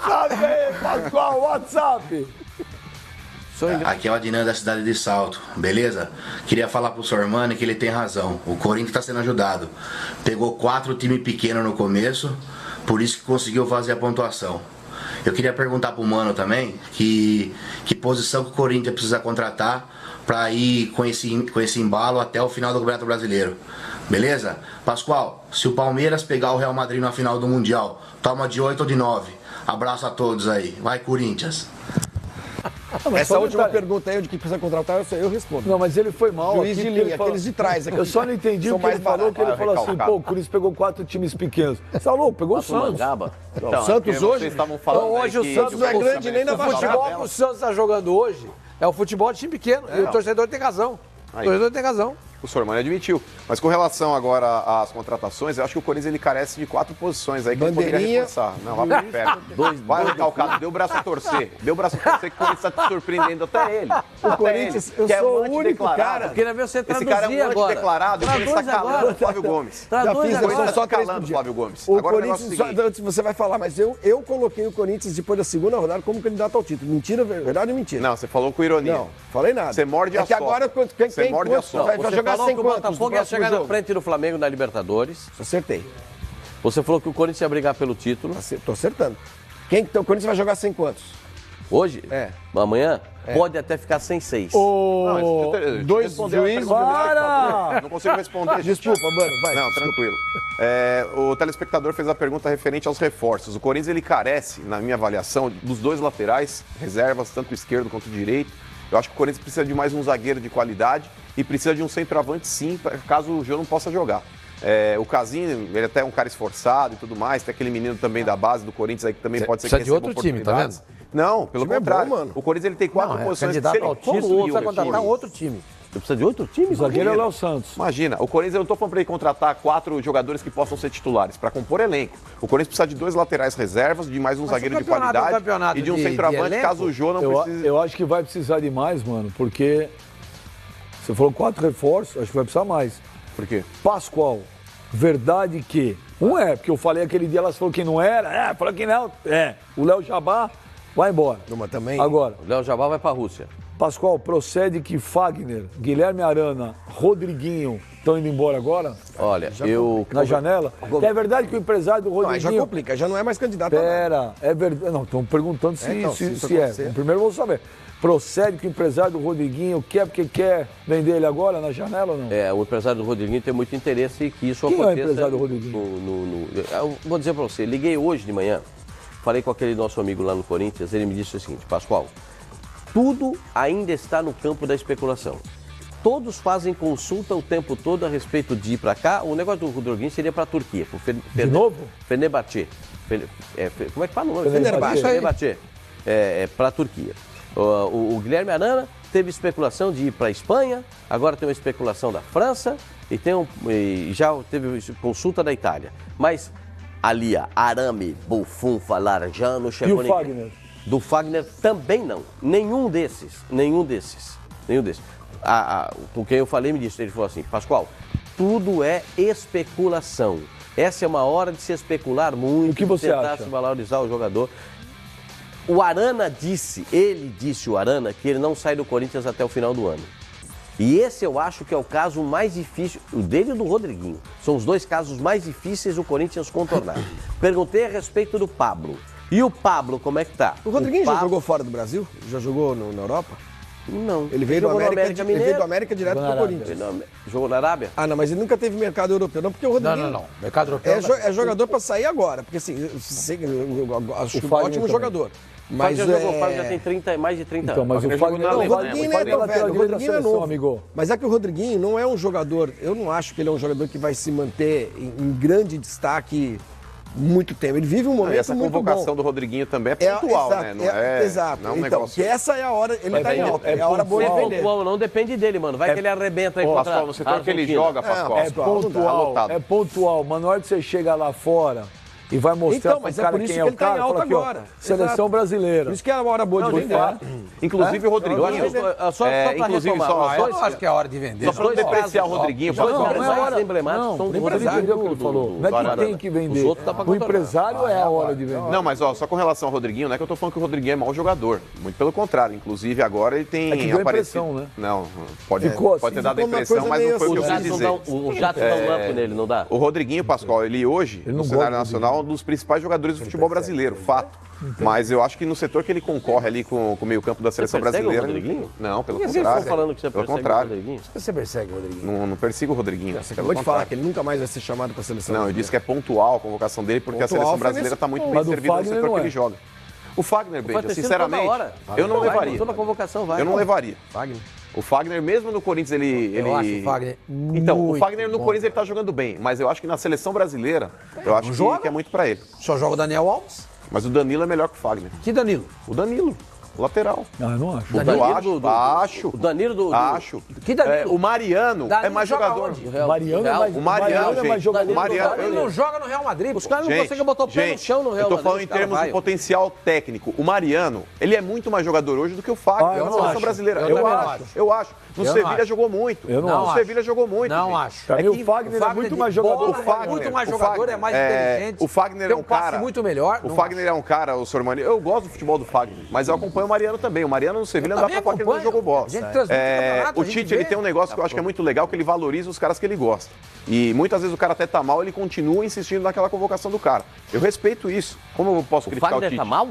WhatsApp aí, Pascoal, WhatsApp. Aqui é o Adnan da cidade de Salto, beleza? Queria falar pro Sormani que ele tem razão. O Corinthians tá sendo ajudado. Pegou 4 times pequenos no começo, por isso que conseguiu fazer a pontuação. Eu queria perguntar pro Mano também que posição que o Corinthians precisa contratar para ir com esse embalo até o final do Campeonato Brasileiro. Beleza? Pascoal, se o Palmeiras pegar o Real Madrid na final do Mundial, toma de 8 ou de 9. Abraço a todos aí. Vai, Corinthians. Essa última pergunta aí, de que precisa contratar, eu respondo. Não, mas ele foi mal. Juiz de linha, aqueles de trás aqui. Eu só não entendi o que ele falou, assim, pô, o Corinthians pegou 4 times pequenos. Você tá louco? Pegou o Santos. Então, o Santos hoje? Vocês estavam falando hoje o Santos não é grande nem na O futebol que o Santos está jogando hoje é o futebol de time pequeno. E o torcedor tem razão. O torcedor tem razão. O Sormani admitiu. Mas com relação agora às contratações, eu acho que o Corinthians ele carece de 4 posições aí que ele poderia reforçar. Não, vai pra perto. Vai recalcado, deu o braço a torcer. Deu o braço a torcer que o Corinthians está te surpreendendo até ele. O Corinthians, eu sou o único cara. Eu queria ver você traduzir agora. Esse cara é um antideclarado, ele está calando o Flávio Gomes. Já fiz, agora. eu só calando o Flávio Gomes. O agora Corinthians, antes você vai falar, mas eu coloquei o Corinthians depois da segunda rodada como candidato ao título. Mentira, verdade ou mentira? Não, você falou com ironia. Não, falei nada. Você morde a sopa. É que agora, quem morde a sopa. Você jogar falou sem que o quantos? Botafogo ia chegar na frente do Flamengo na Libertadores. Acertei. Você falou que o Corinthians ia brigar pelo título. Tô acertando. Então, o Corinthians vai jogar sem quantos? Hoje? É. Amanhã? Pode até ficar sem 6. Dois juízes. Para! Não consigo responder. Desculpa, mano. Vai. Não, tranquilo. O telespectador fez a pergunta referente aos reforços. O Corinthians ele carece, na minha avaliação, dos 2 laterais, reservas, tanto esquerdo quanto direito. Eu acho que o Corinthians precisa de mais um zagueiro de qualidade e precisa de um centroavante, sim, caso o Jô não possa jogar. O Casinho, ele até é um cara esforçado e tudo mais. Tem aquele menino também da base do Corinthians aí que também pode ser que de outro time, tá vendo? Não, pelo contrário. Mano. O Corinthians ele tem 4 posições. Candidato ao título, você vai contratar outro time. Você precisa de outro time? O zagueiro é o Léo Santos. Imagina, o Corinthians, eu não estou falando para ele contratar 4 jogadores que possam ser titulares, para compor elenco. O Corinthians precisa de 2 laterais reservas, de mais um zagueiro de qualidade e de um centroavante, caso o Jô não precise. Eu acho que vai precisar de mais, mano, porque você falou 4 reforços, acho que vai precisar mais. Por quê? Pascoal, verdade que... porque eu falei aquele dia, elas falaram que não era, falou que não, o Léo Jabá vai embora. Mas também... Agora, O Léo Jabá vai para a Rússia. Pascoal, procede que Fagner, Guilherme Arana, Rodriguinho estão indo embora agora? Olha, Na janela? É verdade que o empresário do Não, Rodriguinho... aí já complica, já não é mais candidato a nada. Pera, é verdade... Não, estão perguntando se isso é. acontecer. Primeiro vamos saber. Procede que o empresário do Rodriguinho quer porque quer vender ele agora na janela ou não? O empresário do Rodriguinho tem muito interesse que isso Quem aconteça. é o empresário do Rodriguinho? Eu vou dizer para você, liguei hoje de manhã, falei com aquele nosso amigo lá no Corinthians, ele me disse o seguinte: Pascoal, tudo ainda está no campo da especulação. Todos fazem consulta o tempo todo a respeito de ir para cá. O negócio do Rodriguinho seria para a Turquia. De novo? Fenerbahçe. Como é que fala o nome? Fenerbahçe. Para a Turquia. O Guilherme Arana teve especulação de ir para a Espanha, agora tem uma especulação da França e já teve consulta da Itália. Mas ali, Arame, Buffon, Falarjano, chegou... E o Fagner? Do Fagner também não. Nenhum desses. Com quem eu falei me disse, ele falou assim: Pascoal, tudo é especulação. Essa é uma hora de se especular muito, o que você tentar acha? se valorizar o jogador. O Arana o Arana, que ele não sai do Corinthians até o final do ano. E esse eu acho que é o caso mais difícil, o dele e o do Rodriguinho. São os 2 casos mais difíceis do Corinthians contornar. Perguntei a respeito do Pablo. E o Pablo, como é que tá? O Rodriguinho já jogou fora do Brasil? Já jogou na Europa? Não. Ele veio do América direto pro Corinthians. Jogou na Arábia? Ah, não, mas ele nunca teve mercado europeu. Não, porque o Rodriguinho... Não. Mercado europeu... É jogador pra sair agora. Porque assim, eu acho que é um ótimo jogador. Mas o Fagner já tem mais de 30 anos. Então, mas o Fagner o Rodriguinho não é tão velho, o Rodriguinho é novo. Amigo. Mas é que o Rodriguinho não é um jogador, eu não acho que ele é um jogador que vai se manter em grande destaque muito tempo. Ele vive um momento essa muito bom. Essa convocação do Rodriguinho também é pontual, exato, né? Não é, exato. Não é um então, negócio... que essa é a hora, ele tá em alta, é a hora boa de É vender. pontual, não depende dele, mano. Vai que ele arrebenta aí contra Pascoal, no setor que ele joga, Pascoal. É pontual, mas na hora que você chega lá fora e vai mostrar Então, pro mas é cara por isso quem que é o ele tá cara. em alta Fala aqui, ó, agora. Seleção Exato. brasileira. Por isso que era uma hora boa de vender. Inclusive o Rodriguinho. Só para inclusive, retomar. Eu acho que é hora de vender. Só para não depreciar o Rodriguinho, Os dois Não, não é empresários hora- emblemáticos Não, são o do Rodrigo empresário entendeu o que ele falou. Não é que Arana. tem que vender. Os outros dá pra O controlar. empresário é a hora de vender. Não, mas ó, só com relação ao Rodriguinho, não é que eu tô falando que o Rodriguinho é mau jogador. Muito pelo contrário. Inclusive, agora ele tem É que deu aparecido. impressão, né? Não, pode, Ficou pode ter assim, dado a ficou uma impressão, coisa mas não meio foi o que eu assim. quis dizer. O jato dá um lampo nele, não dá? O Rodriguinho, Pascoal, ele hoje, Ele no não cenário gosta do nacional, é um dos principais jogadores do futebol brasileiro, fato. Mas eu acho que no setor que ele concorre ali com o meio-campo da seleção persegue o brasileira. Rodriguinho? Não, pelo Por que vocês contrário. estão falando que você Pelo persegue o contrário. Rodriguinho? Você persegue, Rodriguinho? Não persigo o Rodriguinho. Você pelo acabou de falar contrário. que ele nunca mais vai ser chamado para a seleção. Não, eu disse que é pontual a convocação dele, porque a Pontual seleção foi brasileira nesse está muito bem Mas do servida no Fagner setor não que é. ele joga. O Fagner, Vai Benja, ter sido sinceramente, toda hora. eu não Vai, levaria. toda a convocação vai. Eu não levaria. Fagner. O Fagner, mesmo no Corinthians, ele... Eu acho o Fagner Então, o muito Fagner no bom. Corinthians ele tá jogando bem, mas eu acho que na seleção brasileira, eu acho que é muito pra ele. Só joga o Daniel Alves. Mas o Danilo é melhor que o Fagner. Que Danilo? O Danilo, lateral. Ah, eu não acho. O Eu Danilo acho. O Danilo do... Acho. Que Danilo? É, o Mariano Danilo é mais joga jogador. onde? Mariano é mais, O Mariano, é mais gente. jogador. O Mariano- Ele não joga no Real Madrid. Os caras não Gente, conseguem botar o pé no chão no Real eu tô Madrid, falando em os caras termos de vai. potencial técnico. O Mariano, ele é muito mais jogador hoje do que o Fagner Ah, eu na não seleção acho. brasileira. Eu Eu também acho, acho. eu acho. No Eu não Sevilha acho. jogou muito. Eu não No acho. Sevilha jogou muito. Não gente. acho. Pra É mim, que o Fagner é muito mais jogador. bola, que o Fagner. muito mais O jogador, Fagner é mais é- inteligente. o Fagner tem é um passe cara- muito melhor. O Não Fagner é um cara, o Sormani. Eu gosto do futebol do Fagner, mas eu acompanho o Mariano também. O Mariano no Sevilha não dá também pra falar que ele não acompanho. jogou bola. A gente transmite o campeonato, O a gente Tite ele vê. tem um negócio que eu acho que é muito legal, que ele valoriza os caras que ele gosta. E muitas vezes o cara até tá mal, ele continua insistindo naquela convocação do cara. Eu respeito isso. Como eu posso criticar o Fagner Tite? tá mal?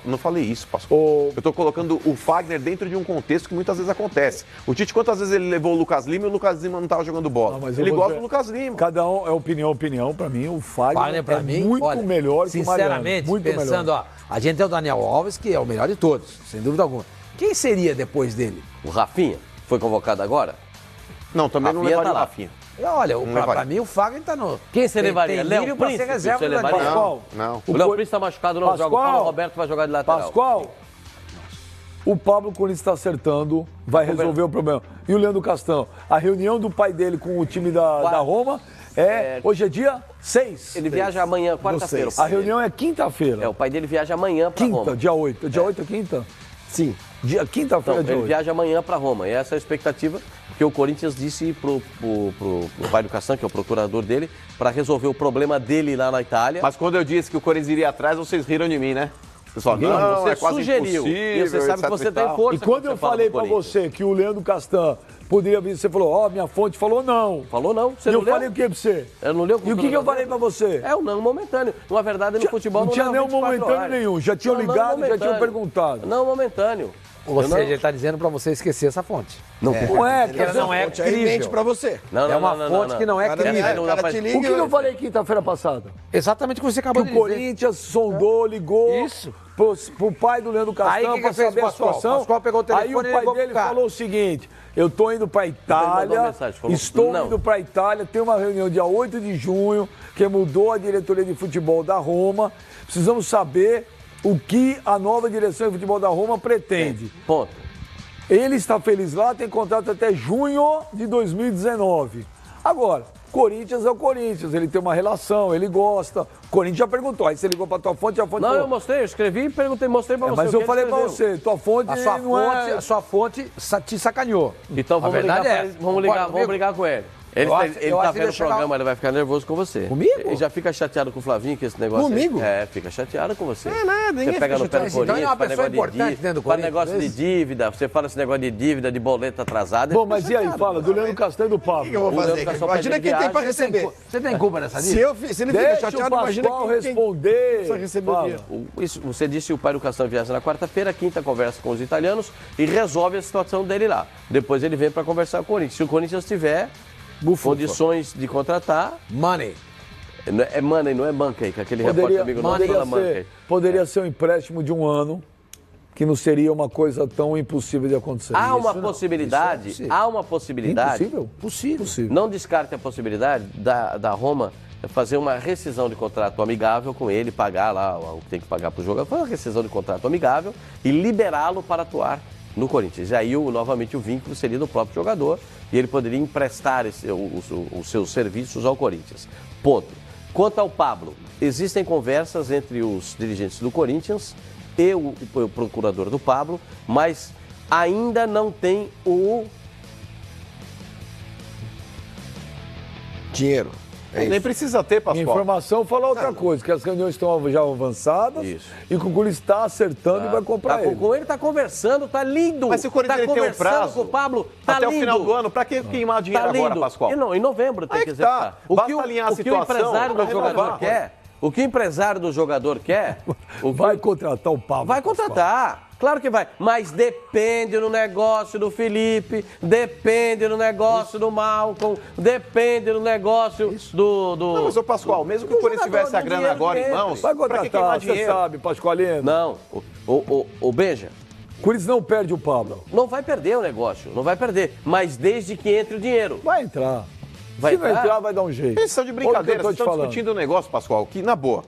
Não falei isso, Pascoal. Eu tô colocando o Fagner dentro de um contexto que muitas vezes acontece. O Tite, quantas vezes ele levou o Lucas Lima e o Lucas Lima não tava jogando bola? Não, mas eu Ele vou gosta dizer- do Lucas Lima. Cada um é opinião. Pra mim, o Fagner, Fagner, pra é mim, muito olha, melhor que o Mariano. sinceramente, Muito pensando, melhor. ó, a gente tem o Daniel Alves, que é o melhor de todos, sem dúvida alguma. Quem seria depois dele? O Rafinha foi convocado agora? Não, também não Rafinha levaria tá o lá. Rafinha. Olha, Não pra levaria. mim o Fagner tá no... Quem você levaria? Tem Léo lírio pra ser Príncipe, reserva você do levaria? Daniel. Pascoal, Não. O Léo Príncipe tá machucado, não joga. O Pascoal. Paulo Roberto vai jogar de lateral. Pascoal, o Pablo Corinthians está acertando, vai resolver o problema. E o Leandro Castão, a reunião do pai dele com o time da Roma hoje é dia 6. Ele viaja amanhã, quarta-feira. A reunião é quinta-feira. O pai dele viaja amanhã pra Quinta, Roma. dia 8. Dia 8 é quinta? Sim. Quinta-feira, Então, dia ele 8. viaja amanhã para Roma. E essa é a expectativa que o Corinthians disse pro pai do Castan, que é o procurador dele, para resolver o problema dele lá na Itália. Mas quando eu disse que o Corinthians iria atrás, vocês riram de mim, né? Pessoal, Não, você é quase sugeriu. impossível, E você sabe etc que você e tem tal. força. E quando eu falei para pra você que o Leandro Castan poderia vir, você falou, minha fonte falou não. Falou não. Você E não eu leu? falei o que pra você? Eu não leu E o que eu falei pra você? É o não momentâneo. Na verdade, no futebol não tinha leva nenhum 24 momentâneo horas. nenhum. Já tinham Não, não ligado, já tinham momentâneo. perguntado. Não momentâneo. Ou seja, ele tá dizendo pra você esquecer essa fonte. Não é, Porque ela não é Fonte aí mente crível. pra você. Não, É uma fonte que não é Cara, crível. não dá pra- te O que eu falei quinta-feira passada? Exatamente o que você Que acabou o de dizer. Corinthians sondou, ligou Isso. pro pai do Leandro Aí, Castan que pra fez saber a Pascoal? situação. Pascoal pegou o telefone Aí o e pai ligou pro dele cara. falou o seguinte, eu tô indo pra Ele mandou Itália, uma mensagem, falou, estou não. indo pra Itália, tem uma reunião dia 8 de junho, que mudou a diretoria de futebol da Roma. Precisamos saber o que a nova direção de futebol da Roma pretende. Ponto. Ele está feliz lá, tem contrato até junho de 2019. Agora, Corinthians é o Corinthians, ele tem uma relação, ele gosta. O Corinthians já perguntou, aí você ligou pra tua fonte, a fonte Não, falou. eu mostrei, eu escrevi e perguntei, mostrei pra você. Mas o que eu ele falei pra escreveu. você, tua fonte A sua fonte te sacaneou. Então vamos A ligar, verdade pra é ele, essa. vamos Concorda brigar com ele. Ele, Eu tá- acho- ele eu tá acho que vendo o ele chegar- programa, ele vai ficar nervoso com você. Comigo? Ele já fica chateado com o Flavinho, que esse negócio. Comigo? Fica chateado com você. É nada, ninguém Você pega fica no pé do chateado. Então ele é Corinthians, uma faz pessoa negócio de importante dívida, dentro do faz Corinthians, negócio de esse? dívida, você fala esse negócio de dívida, de boleto atrasado. Bom, ele mas fica e aí, chateado. fala, do Leandro Castanho e do Pablo. O que eu vou O fazer? Leandro Castan Imagina pede quem tem pra viagem, receber. Você tem culpa nessa Se, dívida? se ele fica Deixa o chateado, imagina Pascoal quem responder. precisa receber o Fala. dinheiro. Você disse que o pai do Castan viaja na quarta-feira, quinta conversa com os italianos e resolve a situação dele lá. Depois ele vem para conversar com o Corinthians. Se o Corinthians tiver condições de contratar, Money. é money, não é banca aí, que aquele repórter amigo nosso fala banca aí. Poderia ser um empréstimo de um ano, que não seria uma coisa tão impossível de acontecer. Há uma Isso não. possibilidade, isso é possível. há uma possibilidade, Impossível? Possível. não descarte a possibilidade da Roma fazer uma rescisão de contrato amigável com ele, pagar lá o que tem que pagar para o jogador, fazer uma rescisão de contrato amigável e liberá-lo para atuar no Corinthians. E aí, novamente, o vínculo seria do próprio jogador e ele poderia emprestar os seus serviços ao Corinthians. Ponto. Quanto ao Pablo, existem conversas entre os dirigentes do Corinthians e o procurador do Pablo, mas ainda não tem o Dinheiro. Nem precisa ter, Minha Pascoal. informação fala outra coisa, que as reuniões estão já avançadas Isso. e que o Corinthians está acertando e vai comprar ele. Com ele, tá conversando, tá lindo. Mas se o Corinthians tá ele tem um conversando prazo com o Pablo, tá até lindo. o final do ano, pra que queimar dinheiro Tá lindo. agora, Pascoal? E não, em novembro tem Aí que que tá. executar. Basta alinhar a o que o situação empresário pra do jogador renovar. quer, o que o empresário do jogador quer, Vai contratar o Pablo. vai contratar. Claro que vai, mas depende do negócio do Felipe, depende do negócio do Malcom, depende do negócio do... Não, mas, ô Pascoal, mesmo que o Corinthians jogador tivesse a do grana dinheiro agora em dele. mãos, Vai pra que queimar contratar, você dinheiro? sabe, Pascoalino. Não, o Benja, O Corinthians não perde o Pablo. não vai perder o negócio, não vai perder, mas desde que entre o dinheiro. Vai entrar. Vai Se não entrar? entrar, vai dar um jeito. Eles estão de Olha o que eu brincadeira, tô vocês te estão falando. discutindo um negócio, Pascoal, que, na boa,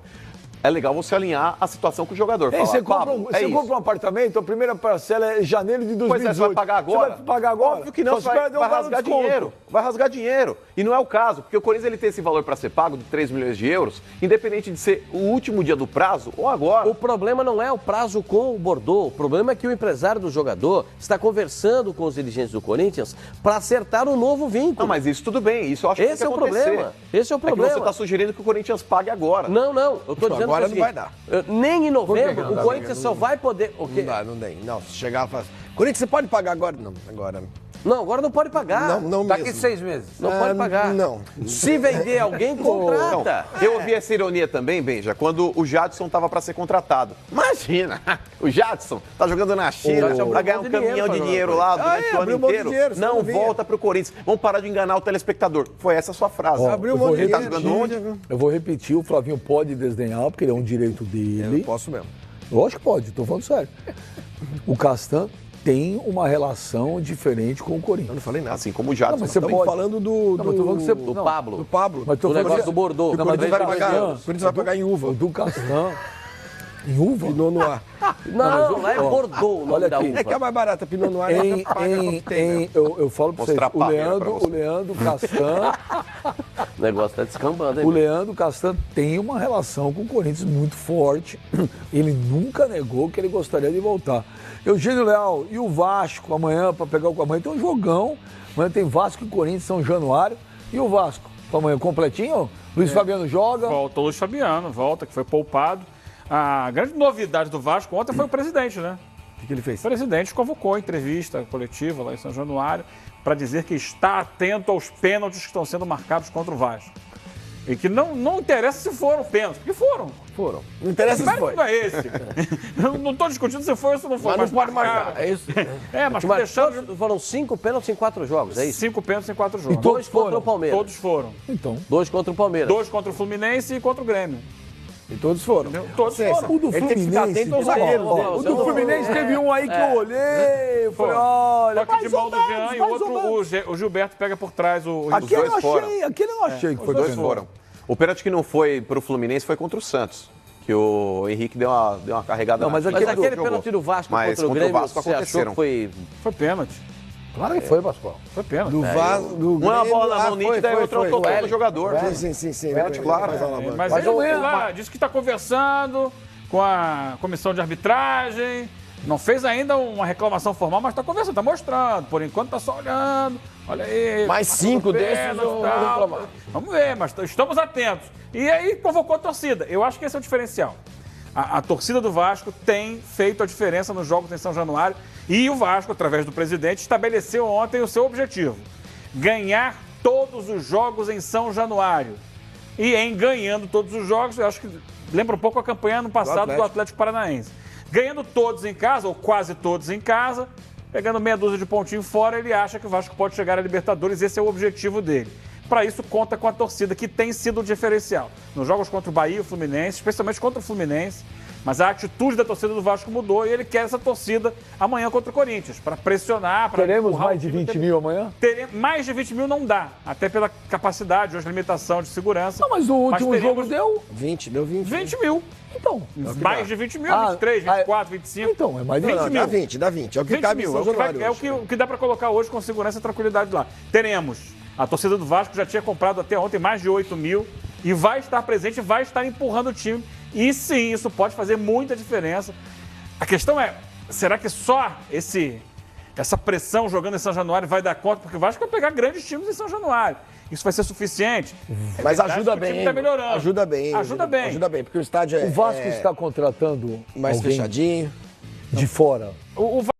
é legal você alinhar a situação com o jogador. Ei, Falar, você compra, Pablo, você isso. compra um apartamento, a primeira parcela é janeiro de 2018. Pois é, você vai pagar agora? Você vai pagar agora? Óbvio que não, Só você espera vai, dar um vai valor rasgar de desconto. dinheiro. Vai rasgar dinheiro. E não é o caso, porque o Corinthians ele tem esse valor para ser pago de 3 milhões de euros, independente de ser o último dia do prazo ou agora. O problema não é o prazo com o Bordeaux, o problema é que o empresário do jogador está conversando com os dirigentes do Corinthians para acertar um novo vínculo. Não, mas isso tudo bem, isso eu acho que Esse tem é que o acontecer. problema, esse é o É que problema. você está sugerindo que o Corinthians pague agora. Não, eu tô dizendo Agora que é o não seguinte, vai dar. nem em novembro não o dá? Corinthians só vai poder... O quê? Não dá, não tem. Não, se chegar e falar assim, Corinthians, você pode pagar agora? Não, agora. Não, agora não pode pagar. Não Daqui mesmo. 6 meses. Não pode pagar. Não. Se vender alguém, contrata. Eu ouvi essa ironia também, Benja, quando o Jadson estava para ser contratado. Imagina, o Jadson tá jogando na China Jadson para ganhar um abriu mão de caminhão de dinheiro dinheiro lá durante o ano abriu mão de inteiro. dinheiro, senão Não não vinha. volta pro Corinthians. Vamos parar de enganar o telespectador. Foi essa a sua frase. Abriu eu mão vou de Ele tá dinheiro. jogando onde? Eu vou repetir, o Flavinho pode desdenhar, porque ele é um direito dele. Eu posso mesmo. Lógico que pode, tô falando sério. O Castan tem uma relação diferente com o Eu Corinthians. não falei nada. Assim como o Jadson. Não, mas você Estamos pode. falando do... Não, mas tô falando que você... Do não, Pablo. Do Pablo. Mas tô O falando negócio que- do Bordeaux. O Corinthians vai Talvez pagar, anos. o Corinthians vai pagar em uva. O do Castan. Em uva? Pinot Noir. Não, lá é ó, Bordeaux o nome olha da aqui. uva. É que é mais barata, Pinot Noir. Eu falo pra vocês, Mostrar o papeira pra Leandro, você. o Leandro Castan, O negócio tá descambando, hein? o Leandro Castan tem uma relação com o Corinthians muito forte. Ele nunca negou que ele gostaria de voltar. Eugênio Leal, e o Vasco amanhã para pegar o... Amanhã tem um jogão. Amanhã tem Vasco e Corinthians, São Januário. E o Vasco? Amanhã completinho? Luiz Fabiano joga. Volta o Luiz Fabiano, volta, que foi poupado. A grande novidade do Vasco ontem foi o presidente, né? O que ele fez? O presidente convocou a entrevista coletiva lá em São Januário para dizer que está atento aos pênaltis que estão sendo marcados contra o Vasco. E que não interessa se foram pênaltis, porque foram. Foram. Não interessa se Mas foi. não é esse. Não estou discutindo se foi ou se não foi. Mas não pode marcaram. marcar. É isso. Mas Mas deixaram foram 5 pênaltis em 4 jogos, é isso? 5 pênaltis em 4 jogos. Dois contra foram? o Palmeiras. Todos foram. Então, 2 contra o Palmeiras. 2 contra o Fluminense e contra o Grêmio. E todos foram. Entendeu? Todos Ou seja, foram. o do Ele tem que ficar Fluminense... atento aos ó, zagueiros ó, dele. o Você do não- Fluminense teve um aí que eu olhei, falei, olha, Toque de mão do Jean e o mais ou outro, menos. o Gilberto pega por trás o Aquele eu dois foram. achei, aquele eu não achei que Os foi dois pênalti. foram. O pênalti que não foi pro Fluminense foi contra o Santos. Que o Henrique deu uma carregada Não, mas na aquele Mas do- aquele jogou. pênalti do Vasco Mas contra o contra o Grêmio, Vasco você achou aconteceram. que foi... Foi pênalti. Claro que foi, Pascoal. Foi pênalti. Do Vasco, do Um é uma Grêmio, bola na mão nítida e outra é o tocão do jogador. Sim. Pênalti, claro. Mas Mas ele eu- lá disse que está conversando com a comissão de arbitragem. Não fez ainda uma reclamação formal, mas está conversando, está mostrando. Por enquanto está só olhando. Olha aí. Mais 5 desses pênalti, eu vou tal. reclamar. Vamos ver, mas estamos atentos. E aí convocou a torcida. Eu acho que esse é o diferencial. A torcida do Vasco tem feito a diferença nos jogos em São Januário. E o Vasco, através do presidente, estabeleceu ontem o seu objetivo: ganhar todos os jogos em São Januário. E em ganhando todos os jogos, eu acho que lembra um pouco a campanha no passado do Atlético Paranaense. Ganhando todos em casa, ou quase todos em casa, pegando meia dúzia de pontinhos fora, ele acha que o Vasco pode chegar à Libertadores, esse é o objetivo dele. Para isso, conta com a torcida, que tem sido o diferencial. Nos jogos contra o Bahia e o Fluminense, especialmente contra o Fluminense, mas a atitude da torcida do Vasco mudou e ele quer essa torcida amanhã contra o Corinthians, para pressionar, para Teremos empurrar mais o de time. 20 mil amanhã? Mais de 20 mil não dá, até pela capacidade, hoje limitação de segurança. Não, mas o último teremos jogo deu 20, deu 20. 20 mil. Então. Mais de 20 mil, Ah, 23, 24, 25. Então, é mais de 20 Não, mil. dá 20. É o que 20 cabe em mil. São É o que, vai- Januário é o hoje. que, o que dá para colocar hoje com segurança e tranquilidade lá. Teremos. A torcida do Vasco já tinha comprado até ontem mais de 8 mil. e vai estar presente, vai estar empurrando o time. E sim, isso pode fazer muita diferença. A questão é, será que só essa pressão jogando em São Januário vai dar conta? Porque o Vasco vai pegar grandes times em São Januário. Isso vai ser suficiente? Mas ajuda bem, o time tá melhorando. Ajuda bem. Ajuda bem. Ajuda bem, porque o estádio O Vasco está contratando mais alguém fechadinho. de fora. O